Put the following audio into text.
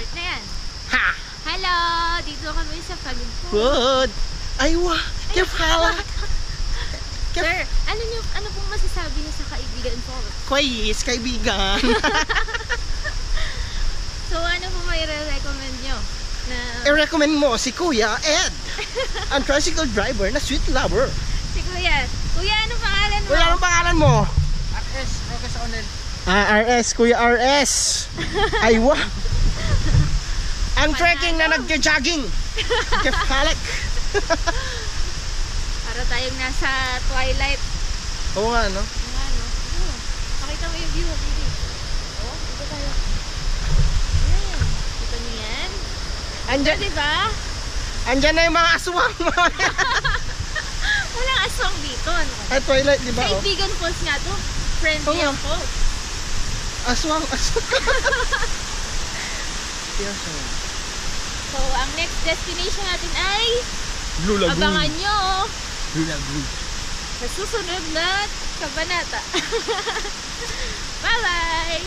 Start na yan. Ha! Hello! Dito kami sa Pagudpud. Good! Aywa! Kaya Sir, ano pong masasabi niyo sa kaibigan ko? Kwais, kaibigan! So, ano po may re-recommend nyo? Na... I-recommend mo si Kuya Ed, ang tricycle driver na sweet lover. Si Kuya. Kuya, ano pangalan mo? Kuya, anong pangalan mo? RS, Roques Onel. RS, Kuya RS. Aywa! Ang trekking na nagja-jogging. Kefalik. Para tayong nasa twilight. Oo nga, no? Ano? Pakita mo yung view, baby. Oh, dito tayo. Ayan. Kita niyo yan? Andyan, Diba? andyan na yung mga aswang. Walang aswang dito. Ano? Ay, twilight, di ba? Oh? Kaibigan falls nga to. Friendly Oo. ang falls. Aswang. Yes, So, ang next destination natin ay Blue Lagoon. abangan nyo Blue Lagoon. sa susunod na kabanata. Bye-bye!